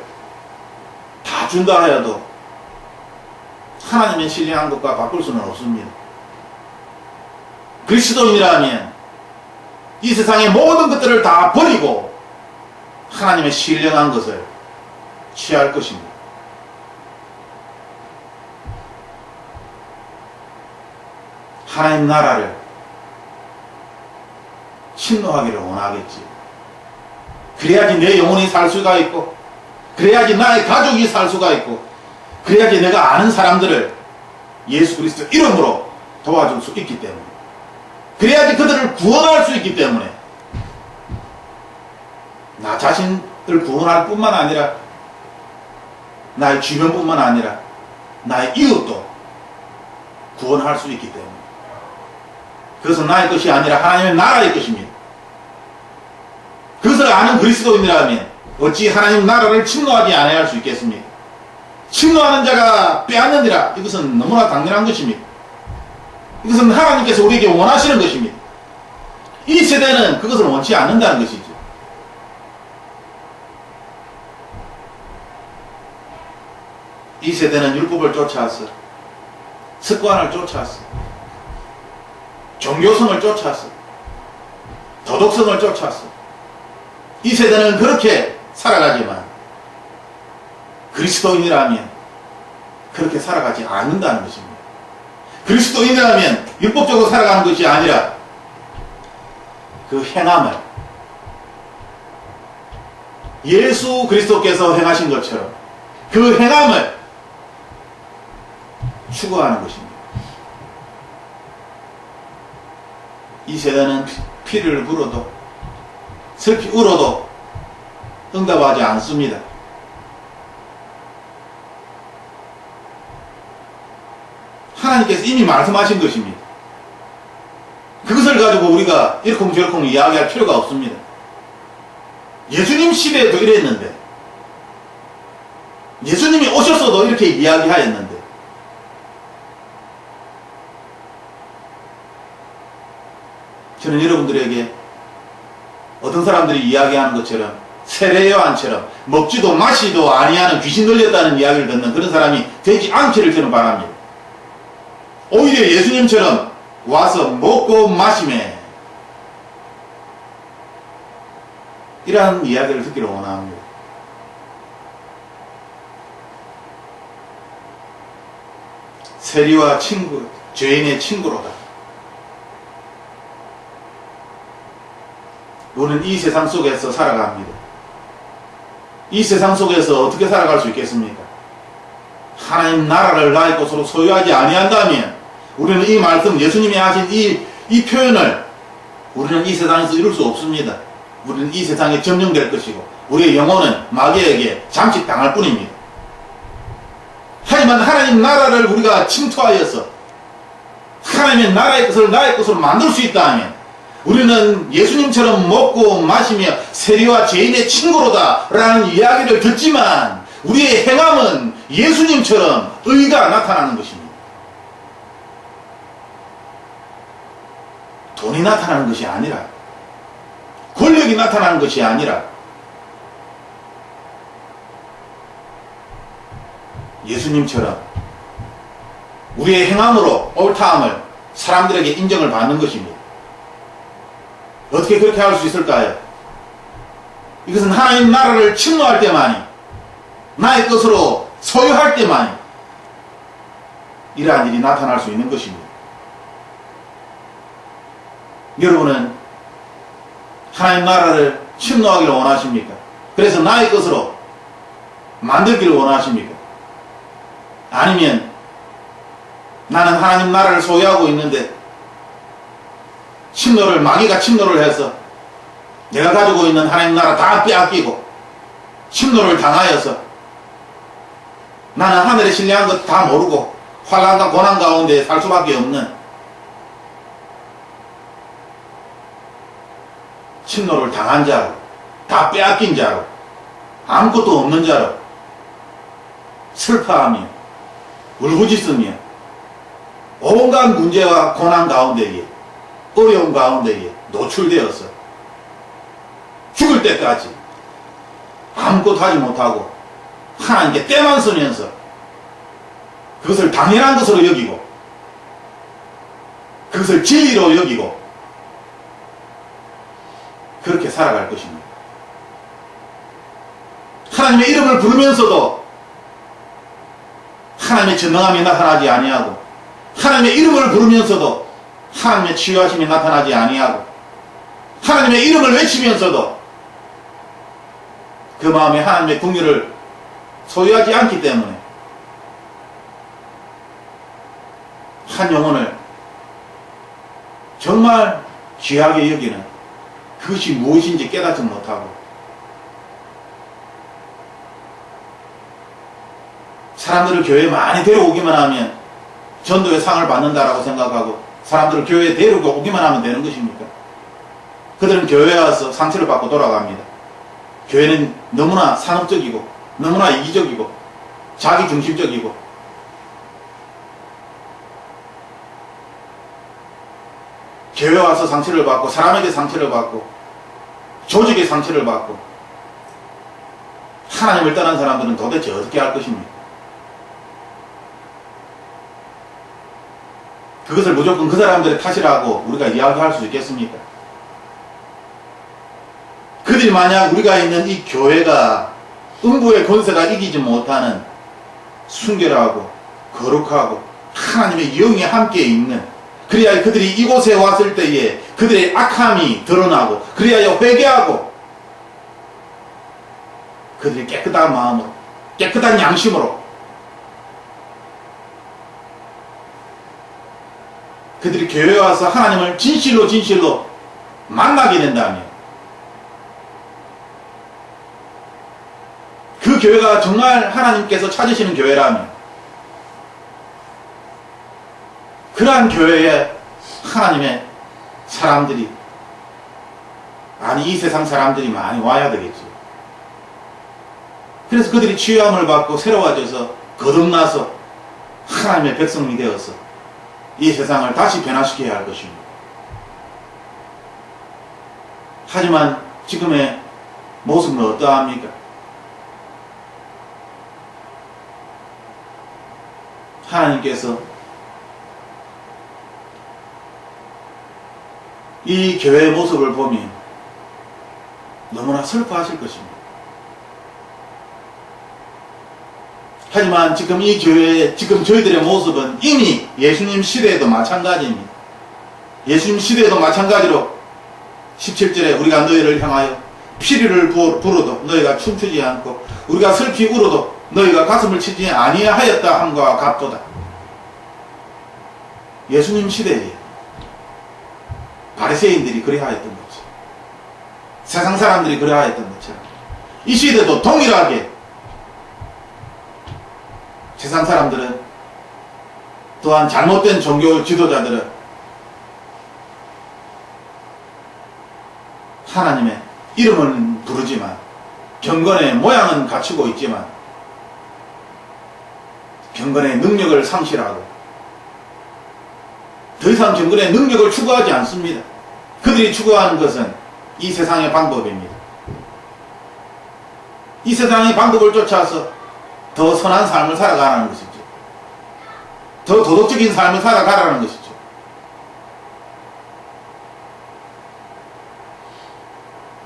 다 준다 하여도 하나님의 신령한 것과 바꿀 수는 없습니다. 그리스도인이라면 이 세상의 모든 것들을 다 버리고 하나님의 신령한 것을 취할 것입니다. 하나님 나라를 침노하기를 원하겠지. 그래야지 내 영혼이 살 수가 있고, 그래야지 나의 가족이 살 수가 있고, 그래야지 내가 아는 사람들을 예수 그리스도 이름으로 도와줄 수 있기 때문에, 그래야지 그들을 구원할 수 있기 때문에, 나 자신을 구원할 뿐만 아니라 나의 주변뿐만 아니라 나의 이웃도 구원할 수 있기 때문에, 그것은 나의 것이 아니라 하나님의 나라의 것입니다. 그것을 아는 그리스도인이라면 어찌 하나님 나라를 침노하지 않아야 할 수 있겠습니까? 침노하는 자가 빼앗느니라. 이것은 너무나 당연한 것입니다. 이것은 하나님께서 우리에게 원하시는 것입니다. 이 세대는 그것을 원치 않는다는 것이죠. 이 세대는 율법을 쫓아왔어. 습관을 쫓아왔어. 종교성을 쫓아왔어. 도덕성을 쫓아왔어. 이 세대는 그렇게 살아가지만 그리스도인이라면 그렇게 살아가지 않는다는 것입니다. 그리스도인이라면 율법적으로 살아가는 것이 아니라 그 행함을 예수 그리스도께서 행하신 것처럼 그 행함을 추구하는 것입니다. 이 세대는 피를 불어도 슬피 울어도 응답하지 않습니다. 하나님께서 이미 말씀하신 것입니다. 그것을 가지고 우리가 이러쿵저러쿵 이야기할 필요가 없습니다. 예수님 시대에도 이랬는데, 예수님이 오셨어도 이렇게 이야기하였는데, 저는 여러분들에게 어떤 사람들이 이야기하는 것처럼 세례 요한처럼 먹지도 마시도 아니하는 귀신 들렸다는 이야기를 듣는 그런 사람이 되지 않기를 저는 바랍니다. 오히려 예수님처럼 와서 먹고 마시매 이러한 이야기를 듣기를 원합니다. 세리와 친구, 죄인의 친구로다. 우리는 이 세상 속에서 살아갑니다. 이 세상 속에서 어떻게 살아갈 수 있겠습니까? 하나님 나라를 나의 것으로 소유하지 아니한다면 우리는 이 말씀, 예수님이 하신 이 표현을 우리는 이 세상에서 이룰 수 없습니다. 우리는 이 세상에 점령될 것이고 우리의 영혼은 마귀에게 잠식당할 뿐입니다. 하지만 하나님 나라를 우리가 침투하여서 하나님의 나라의 것을 나의 것으로 만들 수 있다면 우리는 예수님처럼 먹고 마시며 세리와 죄인의 친구로다 라는 이야기를 듣지만 우리의 행함은 예수님처럼 의가 나타나는 것입니다. 돈이 나타나는 것이 아니라, 권력이 나타나는 것이 아니라 예수님처럼 우리의 행함으로 옳다함을 사람들에게 인정을 받는 것입니다. 어떻게 그렇게 할 수 있을까요? 이것은 하나님 나라를 침노할 때만이, 나의 것으로 소유할 때만이 이러한 일이 나타날 수 있는 것입니다. 여러분은 하나님 나라를 침노하기를 원하십니까? 그래서 나의 것으로 만들기를 원하십니까? 아니면 나는 하나님 나라를 소유하고 있는데 마귀가 침노를 해서 내가 가지고 있는 하나님 나라 다 빼앗기고 침노를 당하여서 나는 하늘의 신령한 것 다 모르고 환난과 고난 가운데 살 수밖에 없는 침노를 당한 자로, 다 빼앗긴 자로, 아무것도 없는 자로 슬퍼하며 울부짖으며 온갖 문제와 고난 가운데에, 어려움 가운데에 노출되어서 죽을 때까지 아무것도 하지 못하고 하나님께 때만 쓰면서 그것을 당연한 것으로 여기고 그것을 진리로 여기고 그렇게 살아갈 것입니다. 하나님의 이름을 부르면서도 하나님의 전능함이 나타나지 아니하고 하나님의 이름을 부르면서도 하나님의 치유하심이 나타나지 아니하고 하나님의 이름을 외치면서도 그 마음에 하나님의 긍휼을 소유하지 않기 때문에 한 영혼을 정말 귀하게 여기는 그것이 무엇인지 깨닫지 못하고 사람들을 교회에 많이 데려오기만 하면 전도의 상을 받는다라고 생각하고 사람들을 교회에 데리고 오기만 하면 되는 것입니까? 그들은 교회에 와서 상처를 받고 돌아갑니다. 교회는 너무나 상업적이고 너무나 이기적이고 자기중심적이고 교회에 와서 상처를 받고 사람에게 상처를 받고 조직에 상처를 받고 하나님을 떠난 사람들은 도대체 어떻게 할 것입니까? 그것을 무조건 그 사람들의 탓이라고 우리가 이야기할 수 있겠습니까? 그들이 만약 우리가 있는 이 교회가 음부의 권세가 이기지 못하는 순결하고 거룩하고 하나님의 영이 함께 있는 그래야 그들이 이곳에 왔을 때에 그들의 악함이 드러나고 그래야 회개하고 그들이 깨끗한 마음으로 깨끗한 양심으로 그들이 교회에 와서 하나님을 진실로 만나게 된다면 그 교회가 정말 하나님께서 찾으시는 교회라면 그러한 교회에 하나님의 사람들이 아니 이 세상 사람들이 많이 와야 되겠지. 그래서 그들이 치유함을 받고 새로워져서 거듭나서 하나님의 백성이 되어서 이 세상을 다시 변화시켜야 할 것입니다. 하지만 지금의 모습은 어떠합니까? 하나님께서 이 교회의 모습을 보면 너무나 슬퍼하실 것입니다. 하지만 지금 이 교회의 지금 저희들의 모습은 이미 예수님 시대에도 마찬가지입니다. 예수님 시대에도 마찬가지로 17절에 우리가 너희를 향하여 피리를 부르도 너희가 춤추지 않고 우리가 슬피 울어도 너희가 가슴을 치지 아니하였다 함과 같도다. 예수님 시대에 바리새인들이 그래하였던 거죠. 세상 사람들이 그래하였던 것처럼 이 시대도 동일하게 세상 사람들은 또한 잘못된 종교 지도자들은 하나님의 이름은 부르지만 경건의 모양은 갖추고 있지만 경건의 능력을 상실하고 더 이상 경건의 능력을 추구하지 않습니다. 그들이 추구하는 것은 이 세상의 방법입니다. 이 세상의 방법을 쫓아서 더 선한 삶을 살아가라는 것이죠. 더 도덕적인 삶을 살아가라는 것이죠.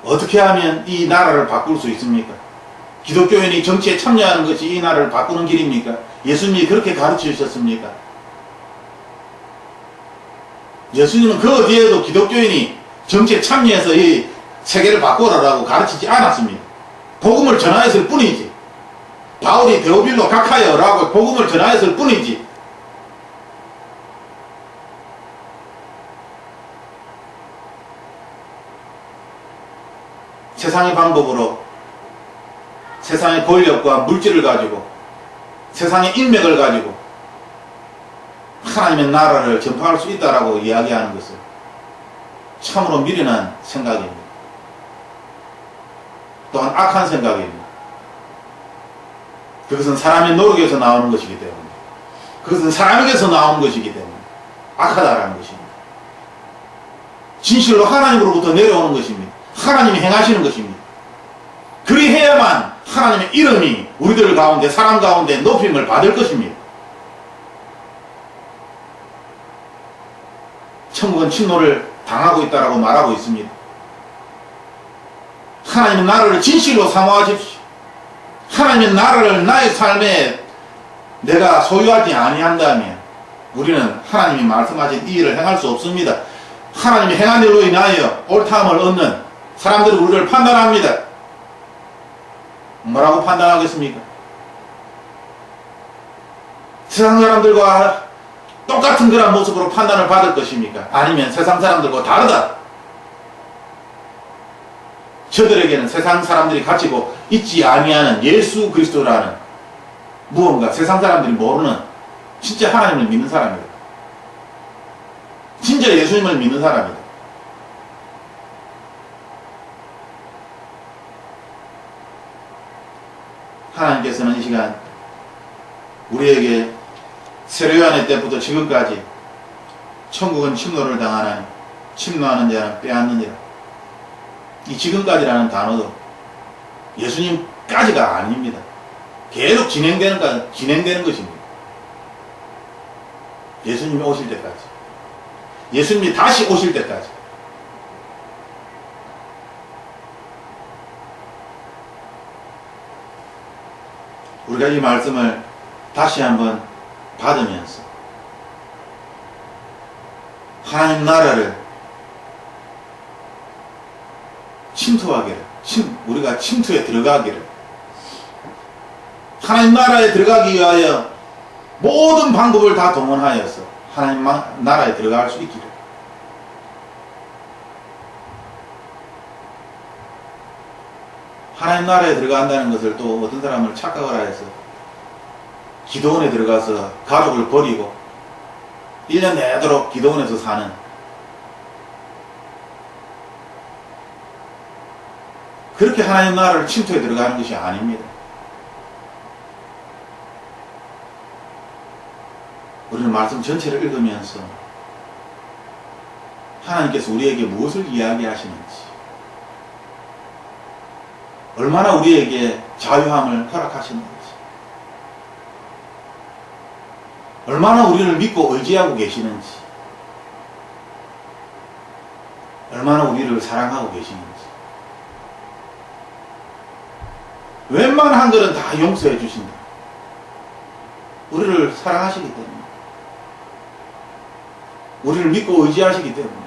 어떻게 하면 이 나라를 바꿀 수 있습니까? 기독교인이 정치에 참여하는 것이 이 나라를 바꾸는 길입니까? 예수님이 그렇게 가르쳐 주셨습니까? 예수님은 그 어디에도 기독교인이 정치에 참여해서 이 세계를 바꾸라라고 가르치지 않았습니다. 복음을 전하였을 뿐이지. 바울이 데오빌로 각하여라고 복음을 전하였을 뿐이지. 세상의 방법으로 세상의 권력과 물질을 가지고 세상의 인맥을 가지고 하나님의 나라를 전파할 수 있다라고 이야기하는 것은 참으로 미련한 생각입니다. 또한 악한 생각입니다. 그것은 사람의 노력에서 나오는 것이기 때문에 그것은 사람에게서 나오는 것이기 때문에 악하다라는 것입니다. 진실로 하나님으로부터 내려오는 것입니다. 하나님이 행하시는 것입니다. 그리해야만 하나님의 이름이 우리들 가운데, 사람 가운데 높임을 받을 것입니다. 천국은 침노를 당하고 있다라고 말하고 있습니다. 하나님의 나라를 진실로 사모하십시오. 하나님의 나라를 나의 삶에 내가 소유하지 아니한다면 우리는 하나님이 말씀하신 이 일을 행할 수 없습니다. 하나님이 행한 일로 인하여 옳다함을 얻는 사람들이 우리를 판단합니다. 뭐라고 판단하겠습니까? 세상 사람들과 똑같은 그런 모습으로 판단을 받을 것입니까? 아니면 세상 사람들과 다르다. 저들에게는 세상 사람들이 가지고 있지 아니하는 예수 그리스도라는 무언가 세상 사람들이 모르는 진짜 하나님을 믿는 사람이다. 진짜 예수님을 믿는 사람이다. 하나님께서는 이 시간 우리에게 세례 요한의 때부터 지금까지 천국은 침노를 당하나니 침노하는 자는 빼앗느니라. 이 지금까지라는 단어도 예수님까지가 아닙니다. 계속 진행되는 것입니다. 예수님이 오실 때까지. 예수님이 다시 오실 때까지. 우리가 이 말씀을 다시 한번 받으면서 하나님 나라를 침투하기를, 우리가 침투에 들어가기를, 하나님 나라에 들어가기 위하여 모든 방법을 다 동원하여서 하나님 나라에 들어갈 수 있기를, 하나님 나라에 들어간다는 것을 또 어떤 사람을 착각을 해서 기도원에 들어가서 가족을 버리고 1년 내도록 기도원에서 사는, 그렇게 하나님 나라를 침투에 들어가는 것이 아닙니다. 우리는 말씀 전체를 읽으면서 하나님께서 우리에게 무엇을 이야기하시는지, 얼마나 우리에게 자유함을 허락하시는지, 얼마나 우리를 믿고 의지하고 계시는지, 얼마나 우리를 사랑하고 계시는지, 웬만한 것은 다 용서해 주신다. 우리를 사랑하시기 때문에, 우리를 믿고 의지하시기 때문에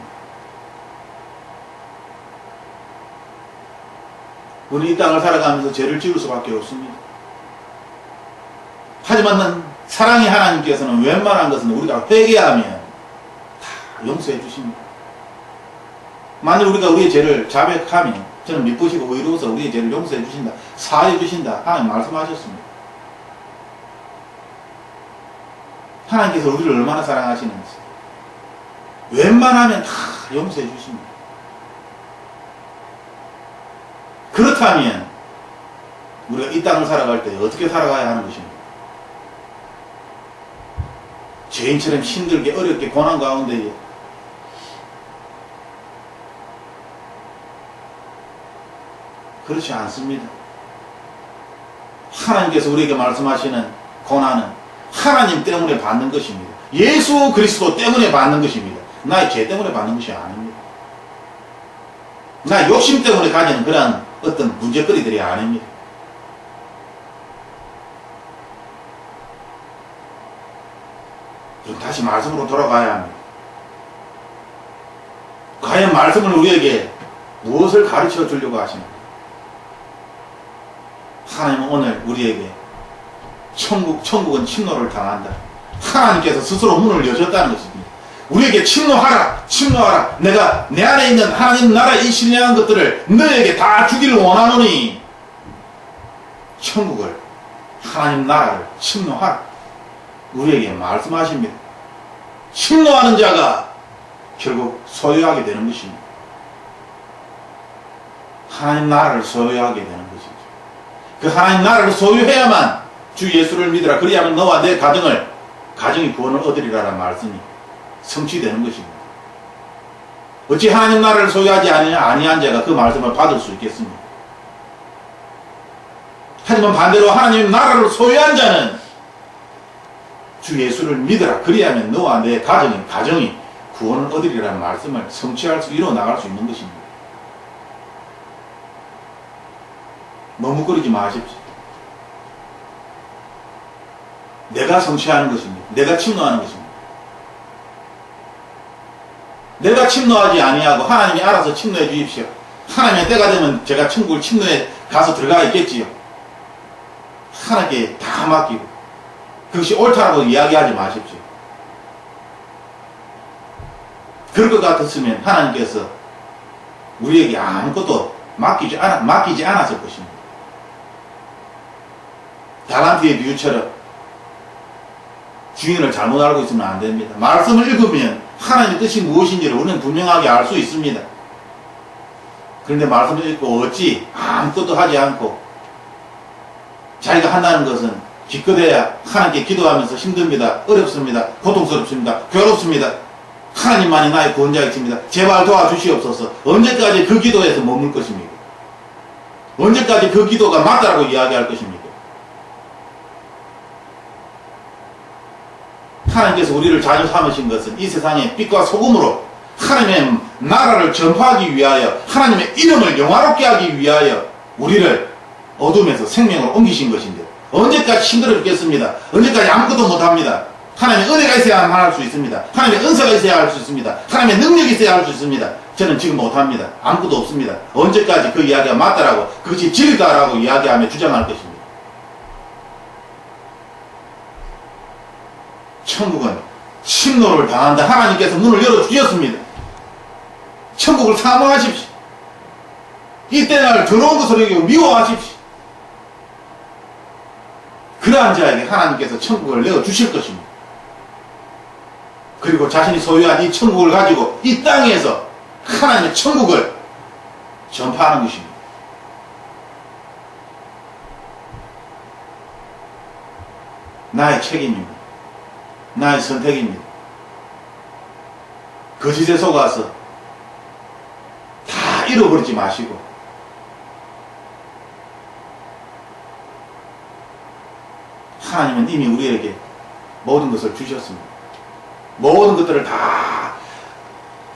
우리 이 땅을 살아가면서 죄를 지을 수밖에 없습니다. 하지만 사랑의 하나님께서는 웬만한 것은 우리가 회개하면 다 용서해 주십니다. 만일 우리가 우리의 죄를 자백하면 저는 미쁘시고 의로워서 우리의 죄를 용서해 주신다, 사해 주신다, 하나님 말씀하셨습니다. 하나님께서 우리를 얼마나 사랑하시는지 웬만하면 다 용서해 주십니다. 그렇다면 우리가 이 땅을 살아갈 때 어떻게 살아가야 하는 것입니까? 죄인처럼 힘들게 어렵게 고난 가운데 그렇지 않습니다. 하나님께서 우리에게 말씀하시는 고난은 하나님 때문에 받는 것입니다. 예수 그리스도 때문에 받는 것입니다. 나의 죄 때문에 받는 것이 아닙니다. 나의 욕심 때문에 가지는 그런 어떤 문제거리들이 아닙니다. 그럼 다시 말씀으로 돌아가야 합니다. 과연 말씀을 우리에게 무엇을 가르쳐 주려고 하십니까? 하나님은 오늘 우리에게 천국은 침노를 당한다. 하나님께서 스스로 문을 여셨다는 것입니다. 우리에게 침노하라. 내가 내 안에 있는 하나님 나라의 이 신령한 것들을 너에게 다 주기를 원하노니 천국을, 하나님 나라를 침노하라. 우리에게 말씀하십니다. 침노하는 자가 결국 소유하게 되는 것입니다. 하나님 나라를 소유하게 되는 것이죠. 그 하나님 나라를 소유해야만 주 예수를 믿으라. 그리하면 너와 내 가정이 구원을 얻으리라는 말씀이 성취되는 것입니다. 어찌 하나님 나라를 소유하지 아니한 자가 그 말씀을 받을 수 있겠습니까? 하지만 반대로 하나님의 나라를 소유한 자는 주 예수를 믿어라. 그리하면 너와 내 가정이 구원을 얻으리라는 말씀을 성취할 수, 이루어 나갈 수 있는 것입니다. 머뭇거리지 마십시오. 내가 성취하는 것입니다. 내가 침노하는 것입니다. 내가 침노하지 아니하고 하나님이 알아서 침노해 주십시오. 하나님의 때가 되면 제가 천국을 침노해 가서 들어가 있겠지요. 하나님께 다 맡기고 그것이 옳다라고 이야기하지 마십시오. 그럴 것 같았으면 하나님께서 우리에게 아무것도 맡기지 않았을 것입니다. 달란트의 비유처럼 주인을 잘못 알고 있으면 안 됩니다. 말씀을 읽으면 하나님의 뜻이 무엇인지를 우리는 분명하게 알 수 있습니다. 그런데 말씀을 읽고 어찌 아무것도 하지 않고 자기가 한다는 것은 기껏해야 하나님께 기도하면서 힘듭니다. 어렵습니다. 고통스럽습니다. 괴롭습니다. 하나님만이 나의 구원자이십니다. 제발 도와주시옵소서. 언제까지 그 기도에서 머물 것입니까? 언제까지 그 기도가 맞다라고 이야기할 것입니까? 하나님께서 우리를 자주 삼으신 것은 이 세상의 빛과 소금으로 하나님의 나라를 전파하기 위하여, 하나님의 이름을 영화롭게 하기 위하여 우리를 어둠에서 생명으로 옮기신 것인데 언제까지 힘들어 죽겠습니다. 언제까지 아무것도 못합니다. 하나님의 은혜가 있어야 할 수 있습니다. 하나님의 은사가 있어야 할 수 있습니다. 하나님의 능력이 있어야 할 수 있습니다. 저는 지금 못합니다. 아무것도 없습니다. 언제까지 그 이야기가 맞다라고, 그것이 진리다라고 이야기하며 주장할 것입니다. 천국은 침노를 당한다. 하나님께서 문을 열어주셨습니다. 천국을 사모하십시오. 이때 날 더러운 것을 여기고 미워하십시오. 그러한 자에게 하나님께서 천국을 내어주실 것입니다. 그리고 자신이 소유한 이 천국을 가지고 이 땅에서 하나님의 천국을 전파하는 것입니다. 나의 책임입니다. 나의 선택입니다. 거짓에 속아서 다 잃어버리지 마시고 하나님은 이미 우리에게 모든 것을 주셨습니다. 모든 것들을 다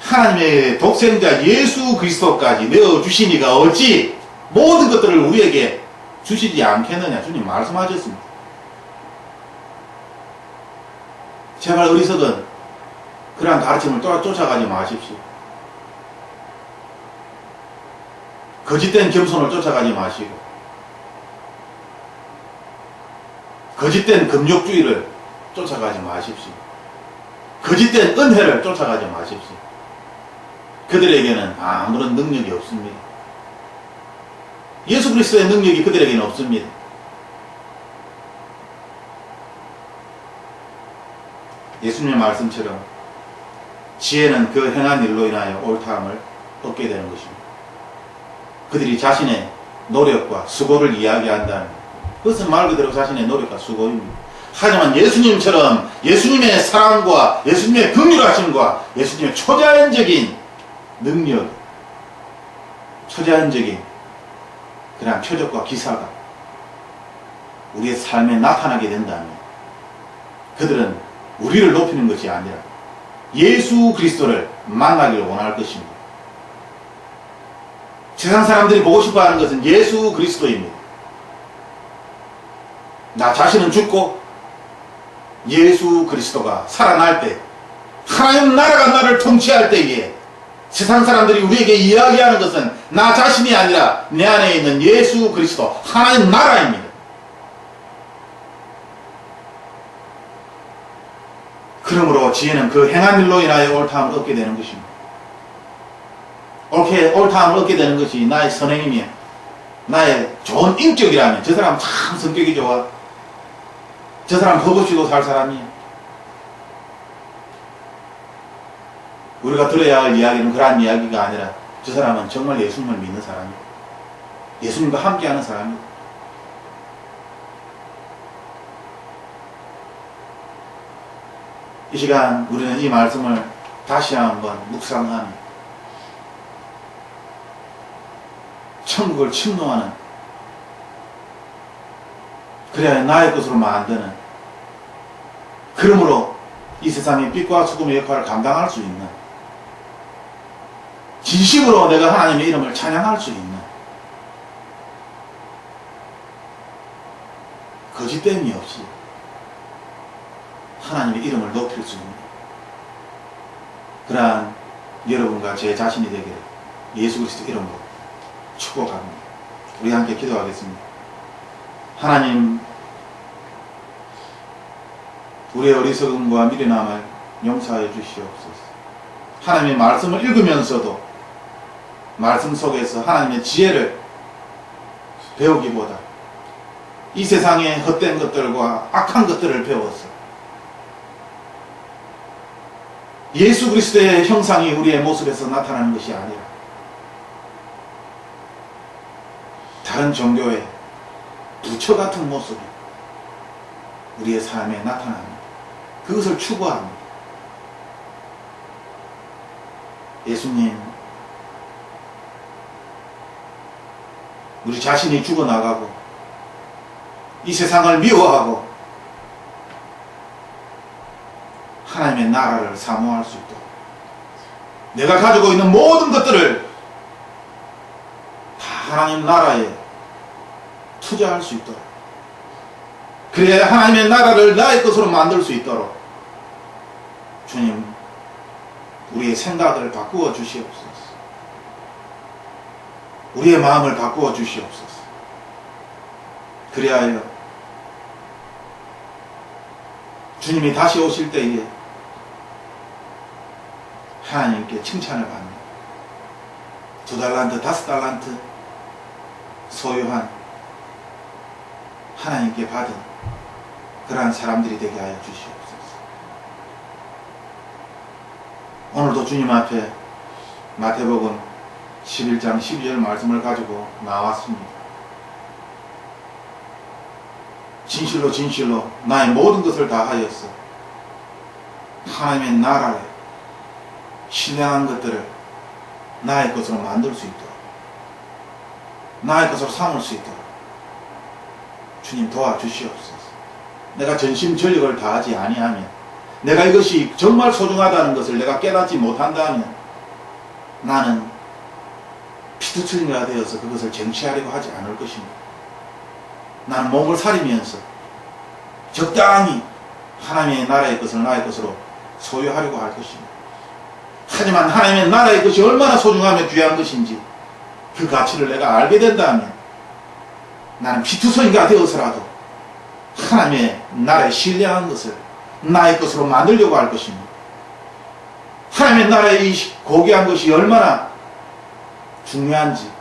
하나님의 독생자 예수 그리스도까지 내어주시니까 어찌 모든 것들을 우리에게 주시지 않겠느냐. 주님 말씀하셨습니다. 제발 어리석은 그러한 가르침을 쫓아가지 마십시오. 거짓된 겸손을 쫓아가지 마시고 거짓된 금욕주의를 쫓아가지 마십시오. 거짓된 은혜를 쫓아가지 마십시오. 그들에게는 아무런 능력이 없습니다. 예수 그리스도의 능력이 그들에게는 없습니다. 예수님의 말씀처럼 지혜는 그 행한 일로 인하여 옳다함을 얻게 되는 것입니다. 그들이 자신의 노력과 수고를 이야기한다는 그것은 말 그대로 자신의 노력과 수고입니다. 하지만 예수님처럼 예수님의 사랑과 예수님의 긍휼하심과 예수님의 초자연적인 능력, 초자연적인 그런 표적과 기사가 우리의 삶에 나타나게 된다면 그들은 우리를 높이는 것이 아니라 예수 그리스도를 만나기를 원할 것입니다. 세상 사람들이 보고 싶어하는 것은 예수 그리스도입니다. 나 자신은 죽고 예수 그리스도가 살아날 때, 하나님 나라가 나를 통치할 때에 세상 사람들이 우리에게 이야기하는 것은 나 자신이 아니라 내 안에 있는 예수 그리스도 하나님 나라입니다. 그러므로 지혜는 그 행한 일로 인하여 옳다함을 얻게 되는 것입니다. 옳다함을 얻게 되는 것이 나의 선행이며 나의 좋은 인격이라면 저 사람 참 성격이 좋아. 저 사람 헛없이도 살 사람이야. 우리가 들어야 할 이야기는 그러한 이야기가 아니라 저 사람은 정말 예수님을 믿는 사람이야. 예수님과 함께하는 사람이야. 이 시간 우리는 이 말씀을 다시 한번 묵상하며 천국을 침노하는 그래야 나의 것으로 만드는, 그러므로 이 세상의 빛과 소금의 역할을 감당할 수 있는, 진심으로 내가 하나님의 이름을 찬양할 수 있는, 거짓됨이 없이 하나님의 이름을 높일 수 있는 그러한 여러분과 제 자신이 되기를 예수 그리스도 이름으로 축복합니다. 우리 함께 기도하겠습니다. 하나님, 우리의 어리석음과 미련함을 용서하여 주시옵소서. 하나님의 말씀을 읽으면서도 말씀 속에서 하나님의 지혜를 배우기보다 이 세상의 헛된 것들과 악한 것들을 배워서 예수 그리스도의 형상이 우리의 모습에서 나타나는 것이 아니라 다른 종교의 부처 같은 모습이 우리의 삶에 나타납니다. 그것을 추구합니다. 예수님, 우리 자신이 죽어나가고 이 세상을 미워하고 하나님의 나라를 사모할 수 있도록, 내가 가지고 있는 모든 것들을 다 하나님 나라에 투자할 수 있도록, 그래야 하나님의 나라를 나의 것으로 만들 수 있도록 주님, 우리의 생각을 바꾸어 주시옵소서. 우리의 마음을 바꾸어 주시옵소서. 그리하여 주님이 다시 오실 때에 하나님께 칭찬을 받는 2달란트, 5달란트 소유한 하나님께 받은 그러한 사람들이 되게 하여 주시옵소서. 오늘도 주님 앞에 마태복음 11장 12절 말씀을 가지고 나왔습니다. 진실로 진실로 나의 모든 것을 다하여서 하나님의 나라에 신령한 것들을 나의 것으로 만들 수 있도록, 나의 것으로 삼을 수 있도록 주님 도와주시옵소서. 내가 전심전력을 다하지 아니하면, 내가 이것이 정말 소중하다는 것을 내가 깨닫지 못한다면 나는 피투성이가 되어서 그것을 쟁취하려고 하지 않을 것입니다. 나는 몸을 사리면서 적당히 하나님의 나라의 것을 나의 것으로 소유하려고 할 것입니다. 하지만 하나님의 나라의 것이 얼마나 소중하며 귀한 것인지 그 가치를 내가 알게 된다면 나는 피투성이가 되어서라도 하나님의 나라의 신령한 것을 나의 것으로 만들려고 할 것입니다. 하나님의 나라의 이 고귀한 것이 얼마나 중요한지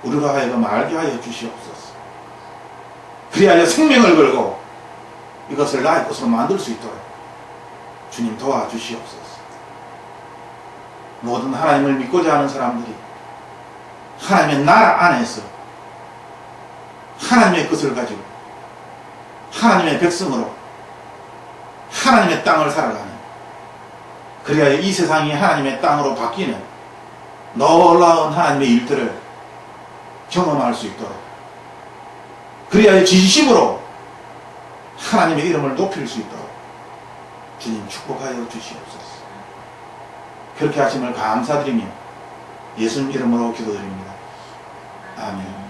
우리로 하여금 알게 하여 주시옵소서. 그리하여 생명을 걸고 이것을 나의 것으로 만들 수 있도록 주님 도와주시옵소서. 모든 하나님을 믿고자 하는 사람들이 하나님의 나라 안에서 하나님의 것을 가지고 하나님의 백성으로 하나님의 땅을 살아가는, 그리하여 이 세상이 하나님의 땅으로 바뀌는 놀라운 하나님의 일들을 경험할 수 있도록, 그리하여 진심으로 하나님의 이름을 높일 수 있도록 주님 축복하여 주시옵소서. 그렇게 하심을 감사드리며 예수님 이름으로 기도드립니다. 아멘.